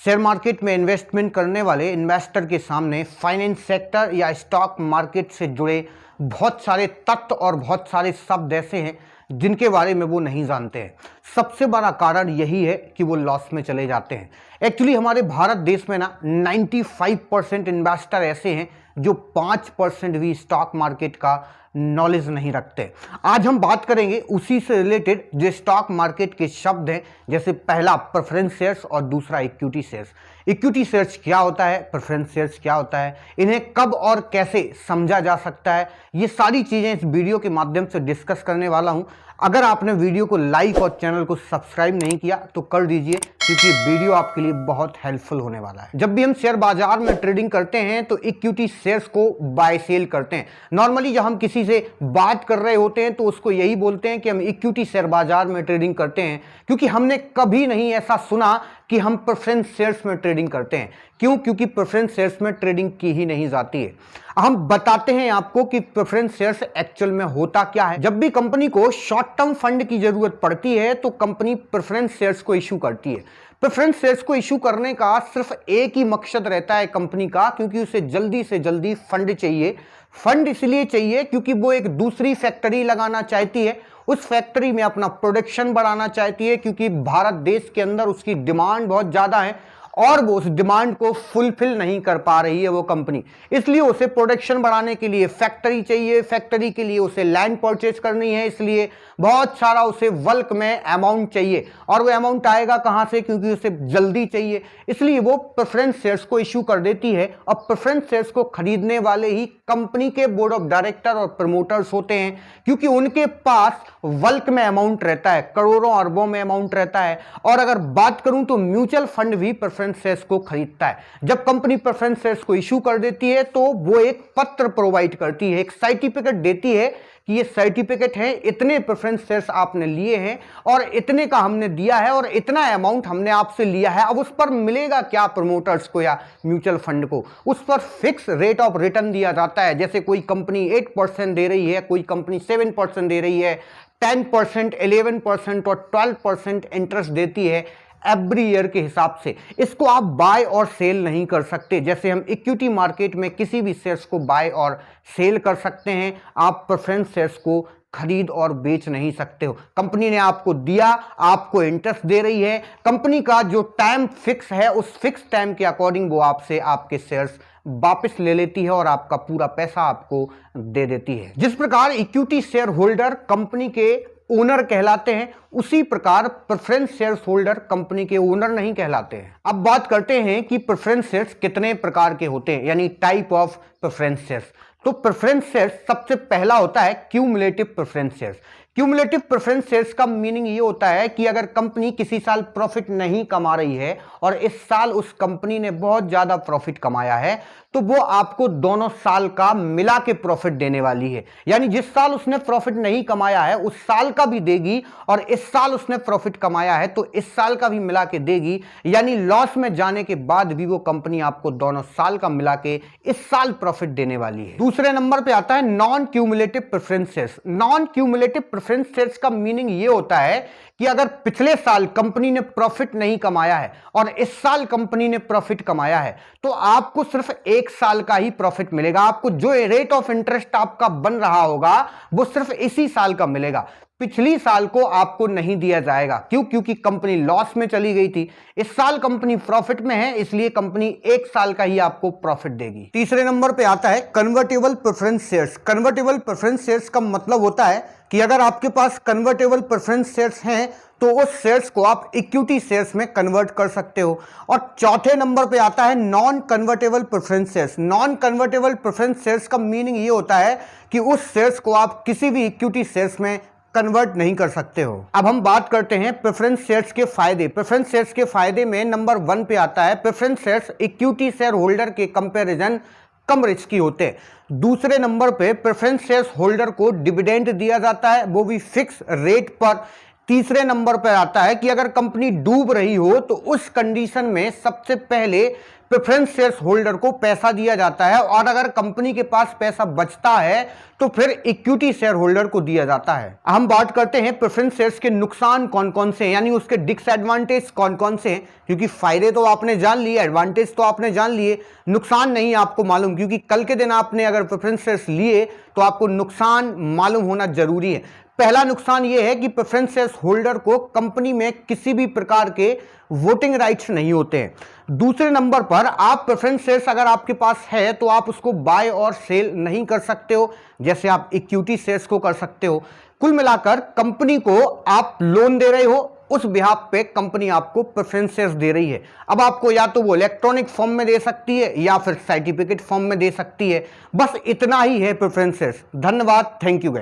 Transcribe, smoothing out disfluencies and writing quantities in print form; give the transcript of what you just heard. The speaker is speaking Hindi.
शेयर मार्केट में इन्वेस्टमेंट करने वाले इन्वेस्टर के सामने फाइनेंस सेक्टर या स्टॉक मार्केट से जुड़े बहुत सारे तथ्य और बहुत सारे शब्द ऐसे हैं जिनके बारे में वो नहीं जानते हैं। सबसे बड़ा कारण यही है कि वो लॉस में चले जाते हैं। एक्चुअली हमारे भारत देश में ना 95% इन्वेस्टर ऐसे हैं जो 5% भी स्टॉक मार्केट का नॉलेज नहीं रखते। आज हम बात करेंगे उसी से रिलेटेड जो स्टॉक मार्केट के शब्द हैं, जैसे पहला प्रेफरेंस शेयर्स और दूसरा इक्विटी शेयर्स। इक्विटी शेयर्स क्या होता है, प्रेफरेंस शेयर्स क्या होता है, इन्हें कब और कैसे समझा जा सकता है, ये सारी चीज़ें इस वीडियो के माध्यम से डिस्कस करने वाला हूं। अगर आपने वीडियो को लाइक और चैनल को सब्सक्राइब नहीं किया तो कर दीजिए, क्योंकि वीडियो आपके लिए बहुत हेल्पफुल होने वाला है। जब भी हम शेयर बाजार में ट्रेडिंग करते हैं तो इक्विटी शेयर्स को बाय सेल करते हैं। नॉर्मली जब हम किसी से बात कर रहे होते हैं तो उसको यही बोलते हैं कि हम इक्विटी शेयर बाजार में ट्रेडिंग करते हैं, क्योंकि हमने कभी नहीं ऐसा सुना कि हम प्रेफरेंस शेयर्स में ट्रेडिंग करते हैं। क्यों? क्योंकि प्रेफरेंस शेयर्स में ट्रेडिंग की ही नहीं जाती है। हम बताते हैं आपको कि प्रेफरेंस शेयर्स एक्चुअल में होता क्या है। जब भी कंपनी को शॉर्ट टर्म फंड की जरूरत पड़ती है तो कंपनी प्रेफरेंस शेयर्स को इशू करती है। प्रेफरेंस शेयर्स को इशू करने का सिर्फ एक ही मकसद रहता है कंपनी का, क्योंकि उसे जल्दी से जल्दी फंड चाहिए। फंड इसलिए चाहिए क्योंकि वो एक दूसरी फैक्ट्री लगाना चाहती है, उस फैक्ट्री में अपना प्रोडक्शन बढ़ाना चाहती है, क्योंकि भारत देश के अंदर उसकी डिमांड बहुत ज़्यादा है और वो उस डिमांड को फुलफिल नहीं कर पा रही है वो कंपनी। इसलिए उसे प्रोडक्शन बढ़ाने के लिए फैक्ट्री चाहिए, फैक्ट्री के लिए उसे लैंड परचेज करनी है, इसलिए बहुत सारा उसे बल्क में अमाउंट चाहिए। और वो अमाउंट आएगा कहां से? क्योंकि उसे जल्दी चाहिए, इसलिए वो प्रेफरेंस शेयर्स को इशू कर देती है। और प्रेफरेंस शेयर्स को खरीदने वाले ही कंपनी के बोर्ड ऑफ डायरेक्टर और प्रमोटर्स होते हैं, क्योंकि उनके पास बल्क में अमाउंट रहता है, करोड़ों अरबों में अमाउंट रहता है। और अगर बात करूं तो म्यूचुअल फंड भी प्रेफरेंस शेयर्स को खरीदता है। जब कंपनी प्रेफरेंस शेयर्स को इशू कर देती है तो वो एक पत्र प्रोवाइड करती है, एक सर्टिफिकेट देती है कि ये सर्टिफिकेट है, इतने प्रेफरेंस शेयर्स आपने लिए हैं और इतने का हमने दिया है और इतना अमाउंट हमने आपसे लिया है। अब उस पर मिलेगा क्या प्रमोटर्स को या म्यूचुअल फंड को? उस पर फिक्स रेट ऑफ रिटर्न दिया जाता है। जैसे कोई कंपनी 8% दे रही है, कोई कंपनी 7% दे रही है, 10%, 11% और 12% इंटरेस्ट देती है एवरी ईयर के हिसाब से। इसको आप बाय और सेल नहीं कर सकते। जैसे हम इक्विटी मार्केट में किसी भी शेयर्स को बाय और सेल कर सकते हैं, आप प्रेफरेंस शेयर्स को खरीद और बेच नहीं सकते हो। कंपनी ने आपको दिया, आपको इंटरेस्ट दे रही है, कंपनी का जो टाइम फिक्स है उस फिक्स टाइम के अकॉर्डिंग वो आपसे आपके शेयर्स वापस ले लेती है और आपका पूरा पैसा आपको दे देती है। जिस प्रकार इक्विटी शेयर होल्डर कंपनी के ओनर कहलाते हैं, उसी प्रकार प्रेफरेंस शेयर्स होल्डर कंपनी के ओनर नहीं कहलाते हैं। अब बात करते हैं कि प्रेफरेंस शेयर्स कितने प्रकार के होते हैं, यानी टाइप ऑफ प्रेफरेंस शेयर्स। तो प्रेफरेंस शेयर्स सबसे पहला होता है cumulative preference shares. Cumulative preference shares का मीनिंग ये होता है कि अगर कंपनी किसी साल प्रॉफिट नहीं कमा रही है और इस साल उस कंपनी ने बहुत ज्यादा प्रॉफिट कमाया है, तो वो आपको दोनों साल का मिला के प्रॉफिट देने वाली है। यानी जिस साल उसने प्रॉफिट नहीं कमाया है उस साल का भी देगी, और इस साल उसने प्रॉफिट कमाया है तो इस साल का भी मिला के देगी। यानी लॉस में जाने के बाद भी वो कंपनी आपको दोनों साल का मिला के इस साल प्रॉफिट देने वाली है। दूसरे नंबर पे आता है non cumulative preference shares. Non cumulative preference shares का मीनिंग ये होता है कि अगर पिछले साल कंपनी ने प्रॉफिट नहीं कमाया है और इस साल कंपनी ने प्रॉफिट कमाया है, तो आपको सिर्फ एक साल का ही प्रॉफिट मिलेगा। आपको जो रेट ऑफ इंटरेस्ट आपका बन रहा होगा वो सिर्फ इसी साल का मिलेगा, पिछली साल को आपको नहीं दिया जाएगा। क्यों? क्योंकि कंपनी लॉस में चली गई थी, इस साल कंपनी प्रॉफिट में है, इसलिए कंपनी एक साल का ही आपको प्रॉफिट देगी। तीसरे नंबर पे आता है convertible preference shares. Convertible preference shares का मतलब होता है कि अगर आपके पास कन्वर्टेबल प्रेफरेंस शेयर्स हैं तो उस शेयर्स को आप इक्विटी शेयर्स में कन्वर्ट कर सकते हो। और चौथे नंबर पे आता है non convertible preference shares. Non convertible preference shares का मीनिंग ये होता है कि उस शेयर्स को आप किसी भी इक्विटी शेयर्स में कन्वर्ट नहीं कर सकते हो। अब हम बात करते हैं प्रेफरेंस शेयर्स के फायदे। प्रेफरेंस शेयर्स के फायदे में नंबर 1 पे आता है preference shares equity share holder के कंपैरिजन कम रिस्की होते हैं। दूसरे नंबर पे प्रेफरेंस शेयर्स होल्डर को डिविडेंड दिया जाता है, वो भी फिक्स रेट पर। तीसरे नंबर पर आता है कि अगर कंपनी डूब रही हो तो उस कंडीशन में सबसे पहले प्रेफरेंस शेयर्स होल्डर को पैसा दिया जाता है, और अगर कंपनी के पास पैसा बचता है तो फिर इक्विटी शेयर होल्डर को दिया जाता है। हम बात करते हैं प्रेफरेंस शेयर्स के नुकसान कौन कौन से हैं, यानी उसके डिसएडवांटेज कौन कौन से हैं, क्योंकि फायदे तो आपने जान लिए, एडवांटेज तो आपने जान लिए, नुकसान नहीं आपको मालूम, क्योंकि कल के दिन आपने अगर प्रेफरेंस शेयर्स लिए तो आपको नुकसान मालूम होना जरूरी है। पहला नुकसान यह है कि प्रेफरेंस शेयर्स होल्डर को कंपनी में किसी भी प्रकार के वोटिंग राइट्स नहीं होते हैं। दूसरे नंबर पर आप प्रेफरेंस शेयर्स अगर आपके पास है तो आप उसको बाय और सेल नहीं कर सकते हो, जैसे आप इक्विटी शेयर्स को कर सकते हो। कुल मिलाकर कंपनी को आप लोन दे रहे हो, उस बिहाफ पे कंपनी आपको प्रेफरेंस शेयर्स दे रही है। अब आपको या तो वो इलेक्ट्रॉनिक फॉर्म में दे सकती है या फिर सर्टिफिकेट फॉर्म में दे सकती है। बस इतना ही है प्रेफरेंस शेयर्स। धन्यवाद, थैंक यू गाइस।